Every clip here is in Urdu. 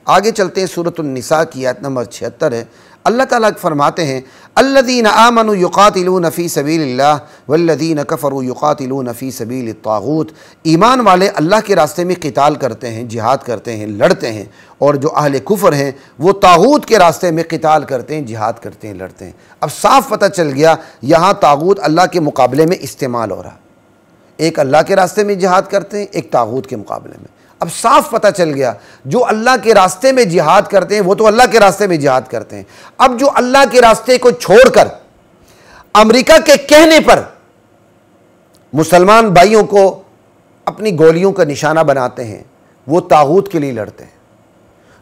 آگے چلتے ہیں، سورۃ النساء کی آیت نمبر 76 ہے۔ اللہ تعالیٰ فرماتے ہیں الذین آمنوا یقاتلون فی سبیل اللہ والذین کفروا یقاتلون فی سبیل الطاغوت۔ ایمان والے اللہ کے راستے میں قتال کرتے ہیں، جہاد کرتے ہیں، لڑتے ہیں، اور جو اہل کفر ہیں وہ طاغوت کے راستے میں قتال کرتے ہیں، جہاد کرتے ہیں، لڑتے ہیں۔ اب صاف پتہ چل گیا یہاں طاغوت اللہ کے مقابلے میں استعمال ہو رہا، ایک اللہ کے راستے میں جہاد کرتے ہیں، ایک طاغوت کے مقابلے میں۔ اب صاف پتہ چل گیا جو اللہ کے راستے میں جہاد کرتے ہیں وہ تو اللہ کے راستے میں جہاد کرتے ہیں۔ اب جو اللہ کے راستے کو چھوڑ کر امریکہ کے کہنے پر مسلمان بھائیوں کو اپنی گولیوں کا نشانہ بناتے ہیں وہ طاغوت کے لیے لڑتے ہیں۔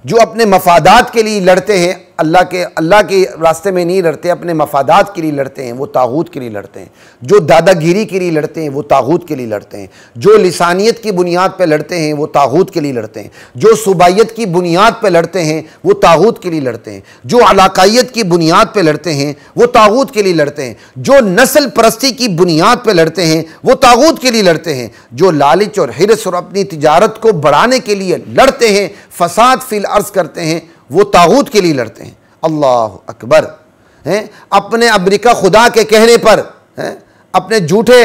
جو اپنے مفادات کے لیے لڑتے ہیں، اللہ کے راستے میں نہیں لڑتے، اپنے مفادات کے لیے لڑتے ہیں، وہ طاغوت کے لیے لڑتے ہیں۔ جو دادا گیری کے لیے لڑتے ہیں وہ طاغوت کے لیے لڑتے ہیں۔ جو لسانیت کی بنیاد پہ لڑتے ہیں وہ طاغوت کے لیے لڑتے ہیں۔ جو صوبائیت کی بنیاد پہ لڑتے ہیں وہ طاغوت کے لیے لڑتے ہیں۔ جو علاقائیت کی بنیاد پہ لڑتے ہیں وہ طاغوت کے لیے لڑتے ہیں۔ جو نسل پرستی کی بنیاد پہ لڑتے ہیں وہ طاغوت کے لیے لڑتے ہیں۔ جو لالچ اور حرص اور اپنی تجارت کو بڑھانے کے لیے لڑتے ہیں، فساد فی الارض کرتے ہیں، وہ طاغوت کے لیے لڑتے ہیں۔ اللہ اکبر۔ اپنے امریکہ خدا کے کہنے پر، اپنے جھوٹے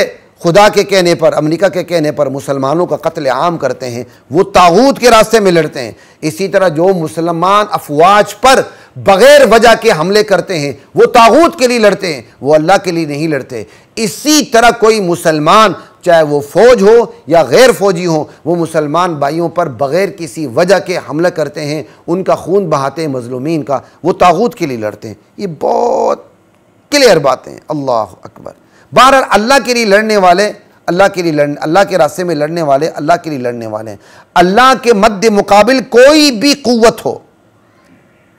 خدا کے کہنے پر، امریکہ کے کہنے پر مسلمانوں کا قتل عام کرتے ہیں، وہ طاغوت کے راستے میں لڑتے ہیں۔ اسی طرح جو مسلمان افواج پر بغیر وجہ کے حملے کرتے ہیں وہ طاغوت کے لیے لڑتے ہیں، وہ اللہ کے لیے نہیں لڑتے۔ اسی طرح کوئی مسلمان چاہے وہ فوج ہو یا غیر فوجی ہو، وہ مسلمان بھائیوں پر بغیر کسی وجہ کے حملہ کرتے ہیں، ان کا خون بہاتے ہیں مظلومین کا، وہ طاغوت کے لیے لڑتے ہیں۔ یہ بہت کلیئر باتیں ہیں۔ اللہ اکبر۔ بہرحال اللہ کے لیے لڑنے والے اللہ کے راستے میں لڑنے والے اللہ کے لیے لڑنے والے ہیں۔ اللہ کے مد مقابل کوئی بھی قوت ہو،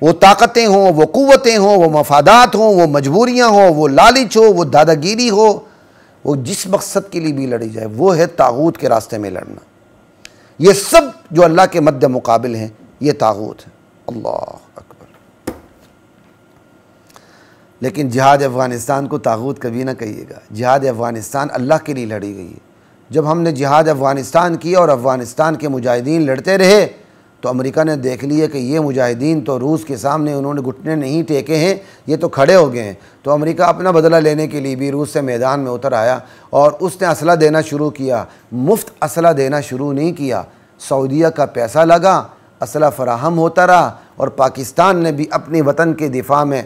وہ طاقتیں ہوں، وہ قوتیں ہوں، وہ مفادات ہوں، وہ مجبوریاں ہوں، وہ لالچ ہو، وہ دادا گیری ہو، وہ جس مقصد کے لیے بھی لڑی جائے، وہ ہے طاغوت کے راستے میں لڑنا۔ یہ سب جو اللہ کے مد مقابل ہیں یہ طاغوت ہے۔ اللہ اکبر۔ لیکن جہاد افغانستان کو طاغوت کبھی نہ کہیے گا۔ جہاد افغانستان اللہ کے لیے لڑی گئی ہے۔ جب ہم نے جہاد افغانستان کیا اور افغانستان کے مجاہدین لڑتے رہے تو امریکہ نے دیکھ لیا کہ یہ مجاہدین تو روس کے سامنے انہوں نے گھٹنے نہیں ٹیکے ہیں، یہ تو کھڑے ہو گئے ہیں۔ تو امریکہ اپنا بدلہ لینے کے لیے بھی روس سے میدان میں اتر آیا اور اس نے اسلحہ دینا شروع کیا۔ مفت اسلحہ دینا شروع نہیں کیا، سعودیہ کا پیسہ لگا، اسلحہ فراہم ہوتا رہا، اور پاکستان نے بھی اپنے وطن کے دفاع میں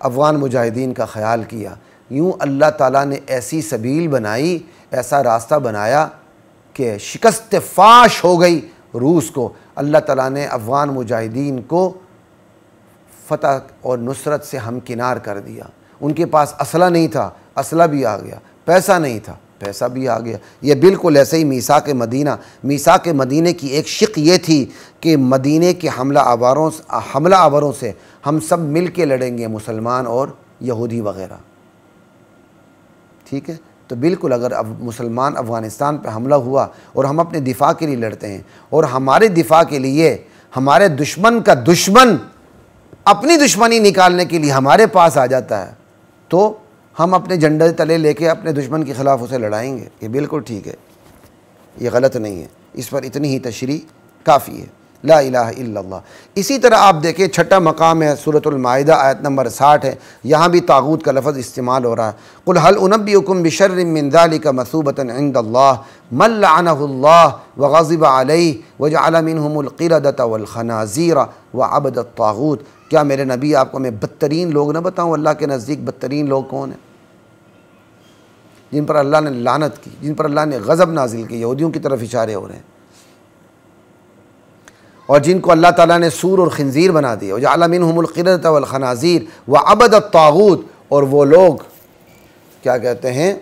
افغان مجاہدین کا خیال کیا۔ یوں اللہ تعالیٰ نے ایسی سبیل بنائی، ایسا راستہ بنایا کہ شکست فاش ہو گئی روس کو۔ اللہ تعالیٰ نے افغان مجاہدین کو فتح اور نصرت سے ہمکنار کر دیا۔ ان کے پاس اسلحہ نہیں تھا، اسلحہ بھی آ گیا، پیسہ نہیں تھا، پیسہ بھی آ گیا۔ یہ بالکل ایسے ہی میثاق مدینہ کی ایک شق یہ تھی کہ مدینہ کے حملہ آوروں سے ہم سب مل کے لڑیں گے، مسلمان اور یہودی وغیرہ۔ ٹھیک ہے، تو بالکل اگر مسلمان افغانستان پہ حملہ ہوا اور ہم اپنے دفاع کے لیے لڑتے ہیں اور ہمارے دفاع کے لیے ہمارے دشمن کا دشمن اپنی دشمنی نکالنے کے لیے ہمارے پاس آ جاتا ہے تو ہم اپنے جھنڈے تلے لے کے اپنے دشمن کے خلاف اسے لڑائیں گے۔ یہ بالکل ٹھیک ہے، یہ غلط نہیں ہے، اس پر اتنی ہی تشریح کافی ہے۔ لا الہ الا اللہ۔ اسی طرح آپ دیکھیں چھٹا مقام ہے سورۃ المائدہ آیت نمبر 60 ہے، یہاں بھی طاغوت کا لفظ استعمال ہو رہا ہے۔ قل هل انبئکم بشر من ذلک مثوبۃ عند اللہ من لعنہ اللہ وغضب علیہ وجعل منہم القردۃ والخنازیر وعبد الطاغوت۔ کیا میرے نبی آپ کو میں بدترین لوگ نہ بتاؤں؟ اللہ کے نزدیک بدترین لوگ کون ہیں؟ جن پر اللہ نے لعنت کی، جن پر اللہ نے غضب نازل کی، یہودیوں کی طرف اشارے ہو رہے ہیں، اور جن کو اللہ تعالیٰ نے سور اور خنزیر بنا دیا۔ وجعل منہم القردۃ والخنازیر وعبد الطاغوت، اور وہ لوگ کیا کہتے ہیں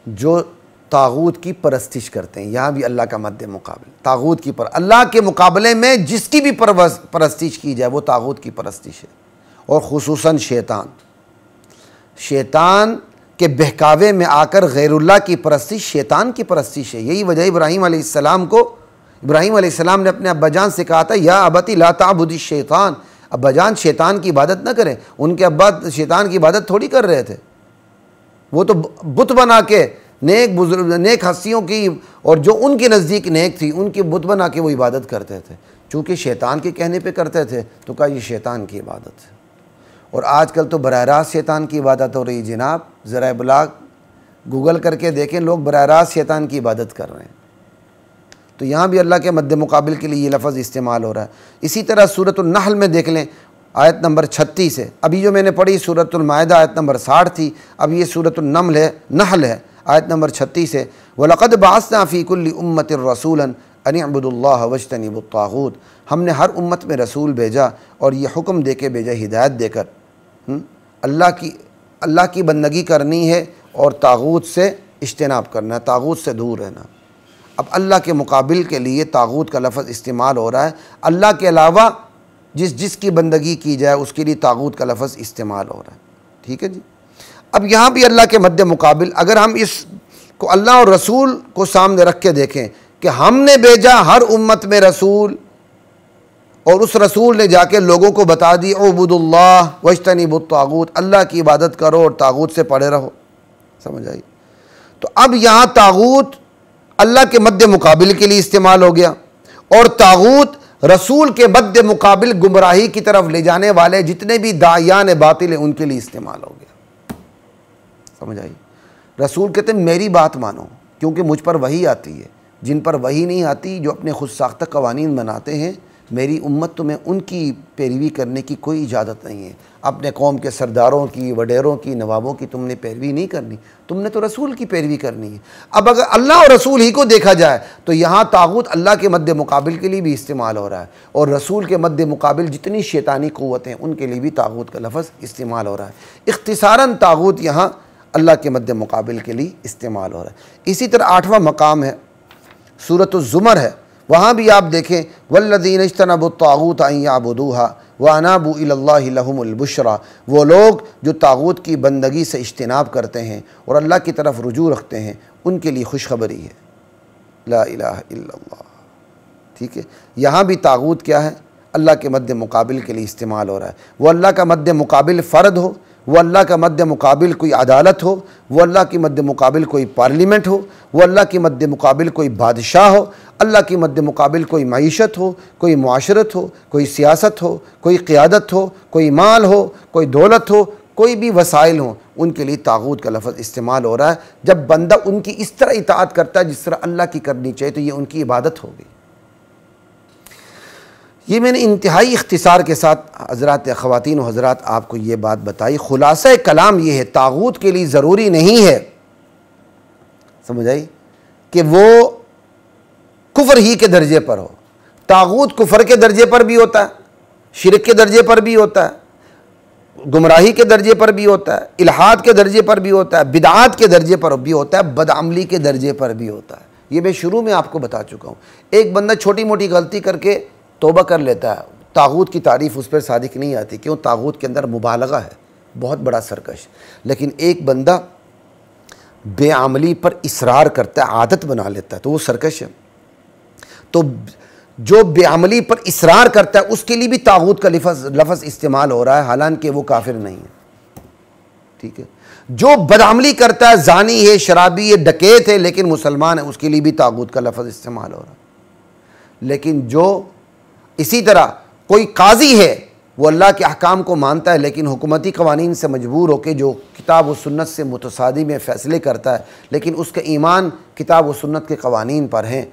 جو طاغوت کی پرستش کرتے ہیں۔ یہاں بھی اللہ کا مد مقابل طاغوت کی اللہ کے مقابلے میں جس کی بھی پرستش کی جائے وہ طاغوت کی پرستش ہے، اور خصوصاً شیطان کے بہکاوے میں آ کر غیر اللہ کی پرستش شیطان کی پرستش ہے۔ یہی وجہ ابراہیم علیہ السلام نے اپنے ابا جان سے کہا تھا یا ابتی لا تعبد الشیطان، ابا جان شیطان کی عبادت نہ کریں۔ ان کے ابا شیطان کی عبادت تھوڑی کر رہے تھے، وہ تو بت بنا کے نیک بزرگ نیک ہستیوں کی اور جو ان کے نزدیک نیک تھی ان کی بت بنا کے وہ عبادت کرتے تھے، چونکہ شیطان کے کہنے پہ کرتے تھے تو کہا یہ شیطان کی عبادت ہے۔ اور آج کل تو براہ راست شیطان کی عبادت ہو رہی جناب، ذرائع ابلاغ گوگل کر کے دیکھیں، لوگ براہ راست شیطان کی عبادت کر رہے ہیں۔ تو یہاں بھی اللہ کے مد مقابل کے لیے یہ لفظ استعمال ہو رہا ہے۔ اسی طرح سورۃ النحل میں دیکھ لیں آیت نمبر 36 ہے، ابھی جو میں نے پڑھی سورۃ المائدہ آیت نمبر 60 تھی، اب یہ سورۃ النحل ہے آیت نمبر 36 ہے، وَلَقَدْ بَعَثْنَا فِي كُلِّ أُمَّةٍ رَسُولًا أَنِ اعْبُدُوا اللَّهَ وَاجْتَنِبُوا الطَّاغُوتَ، ہم نے ہر امت میں رسول بھیجا اور یہ حکم دے کے بھیجا، ہدایت دے کر اللہ کی بندگی کرنی ہے اور طاغوت سے اجتناب کرنا ہے، طاغوت سے دور رہنا۔ اب اللہ کے مقابل کے لیے طاغوت کا لفظ استعمال ہو رہا ہے، اللہ کے علاوہ جس کی بندگی کی جائے اس کے لیے طاغوت کا لفظ استعمال ہو رہا ہے، ٹھیک ہے جی۔ اب یہاں بھی اللہ کے مد مقابل اگر ہم اس کو اللہ اور رسول کو سامنے رکھ کے دیکھیں کہ ہم نے بھیجا ہر امت میں رسول، اور اس رسول نے جا کے لوگوں کو بتا دی اعبدوا اللہ واجتنبوا الطاغوت، اللہ کی عبادت کرو اور طاغوت سے پڑے رہو، سمجھ آئی؟ تو اب یہاں طاغوت اللہ کے مد مقابل کے لیے استعمال ہو گیا، اور طاغوت رسول کے مد مقابل گمراہی کی طرف لے جانے والے جتنے بھی داعیان باطل ہیں ان کے لیے استعمال ہو گیا، سمجھ آئی؟ رسول کہتے ہیں میری بات مانو کیونکہ مجھ پر وحی آتی ہے، جن پر وحی نہیں آتی جو اپنے خود ساختہ قوانین بناتے ہیں، میری امت تمہیں ان کی پیروی کرنے کی کوئی اجازت نہیں ہے، اپنے قوم کے سرداروں کی، وڈیروں کی، نوابوں کی تم نے پیروی نہیں کرنی، تم نے تو رسول کی پیروی کرنی ہے۔ اب اگر اللہ اور رسول ہی کو دیکھا جائے تو یہاں طاغوت اللہ کے مد مقابل کے لیے بھی استعمال ہو رہا ہے، اور رسول کے مد مقابل جتنی شیطانی قوتیں ان کے لیے بھی طاغوت کا لفظ استعمال ہو رہا ہے۔ اختصاراً طاغوت یہاں اللہ کے مد مقابل کے لیے استعمال ہو رہا ہے۔ اسی طرح 8واں مقام ہے سورۃ الزمر ہے، وہاں بھی آپ دیکھیں والذین اجتنبوا الطاغوت ان یعبدوها وانابوا الی اللہ لہم البشریٰ، وہ لوگ جو طاغوت کی بندگی سے اجتناب کرتے ہیں اور اللہ کی طرف رجوع رکھتے ہیں ان کے لیے خوشخبری ہے، لا الہ الا اللہ، ٹھیک ہے۔ یہاں بھی طاغوت کیا ہے؟ اللہ کے مد مقابل کے لیے استعمال ہو رہا ہے۔ وہ اللہ کا مد مقابل فرد ہو، وہ اللہ کا مد مقابل کوئی عدالت ہو، وہ اللہ کی مد مقابل کوئی پارلیمنٹ ہو، وہ اللہ کی مد مقابل کوئی بادشاہ ہو، اللہ کی مد مقابل کوئی معیشت ہو، کوئی معاشرت ہو، کوئی سیاست ہو، کوئی قیادت ہو، کوئی مال ہو، کوئی دولت ہو، کوئی بھی وسائل ہوں، ان کے لیے طاغوت کا لفظ استعمال ہو رہا ہے۔ جب بندہ ان کی اس طرح اطاعت کرتا ہے جس طرح اللہ کی کرنی چاہیے تو یہ ان کی عبادت ہوگی۔ یہ میں نے انتہائی اختصار کے ساتھ حضرات خواتین و حضرات آپ کو یہ بات بتائی۔ خلاصہ کلام یہ ہے طاغوت کے لیے ضروری نہیں ہے، سمجھ آئی، کہ وہ کفر ہی کے درجے پر ہو۔ طاغوت کفر کے درجے پر بھی ہوتا ہے، شرک کے درجے پر بھی ہوتا ہے، گمراہی کے درجے پر بھی ہوتا ہے، الحاد کے درجے پر بھی ہوتا ہے، بدعات کے درجے پر بھی ہوتا ہے، بدعملی کے درجے پر بھی ہوتا ہے۔ یہ میں شروع میں آپ کو بتا چکا ہوں۔ ایک بندہ چھوٹی موٹی غلطی کر کے توبہ کر لیتا ہے، طاغوت کی تعریف اس پر صادق نہیں آتی، کیوں؟ طاغوت کے اندر مبالغہ ہے، بہت بڑا سرکش۔ لیکن ایک بندہ بے عملی پر اصرار کرتا ہے، عادت بنا لیتا ہے، تو وہ سرکش ہے۔ تو جو بے عملی پر اصرار کرتا ہے اس کے لیے بھی طاغوت کا لفظ استعمال ہو رہا ہے، حالانکہ وہ کافر نہیں ہے، ٹھیک ہے۔ جو بدعملی کرتا ہے، زانی ہے، شرابی ہے، ڈکیت ہے، لیکن مسلمان ہے، اس کے لیے بھی طاغوت کا لفظ استعمال ہو رہا ہے۔ لیکن جو اسی طرح کوئی قاضی ہے، وہ اللہ کے احکام کو مانتا ہے لیکن حکومتی قوانین سے مجبور ہو کے جو کتاب و سنت سے متصادم میں فیصلے کرتا ہے، لیکن اس کا ایمان کتاب و سنت کے قوانین پر ہیں،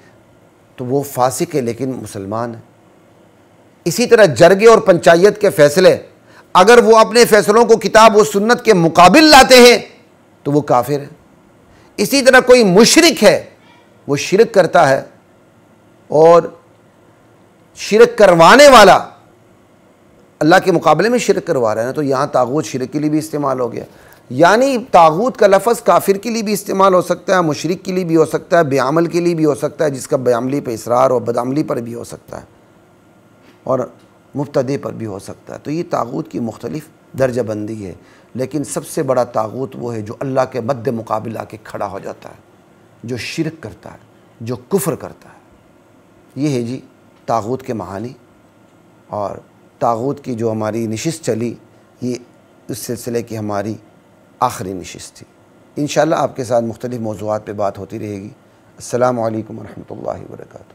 تو وہ فاسق ہے لیکن مسلمان ہے۔ اسی طرح جرگے اور پنچایت کے فیصلے اگر وہ اپنے فیصلوں کو کتاب و سنت کے مقابل لاتے ہیں تو وہ کافر ہے۔ اسی طرح کوئی مشرک ہے، وہ شرک کرتا ہے اور شرک کروانے والا اللہ کے مقابلے میں شرک کروا رہا ہے نا، تو یہاں طاغوت شرک کے لیے بھی استعمال ہو گیا۔ یعنی طاغوت کا لفظ کافر کے لیے بھی استعمال ہو سکتا ہے، مشرک کے لیے بھی ہو سکتا ہے، بے عمل کے لیے بھی ہو سکتا ہے، جس کا بے عملی پہ اصرار اور بدعملی پر بھی ہو سکتا ہے، اور مبتدع پر بھی ہو سکتا ہے۔ تو یہ طاغوت کی مختلف درجہ بندی ہے، لیکن سب سے بڑا طاغوت وہ ہے جو اللہ کے مد مقابل آ کے کھڑا ہو جاتا ہے، جو شرک کرتا ہے، جو کفر کرتا ہے۔ یہ ہے جی طاغوت کے معانی، اور طاغوت کی جو ہماری نشست چلی، یہ اس سلسلے کی ہماری آخری نشست تھی۔ انشاءاللہ آپ کے ساتھ مختلف موضوعات پہ بات ہوتی رہے گی۔ السلام علیکم ورحمۃ اللہ وبرکاتہ۔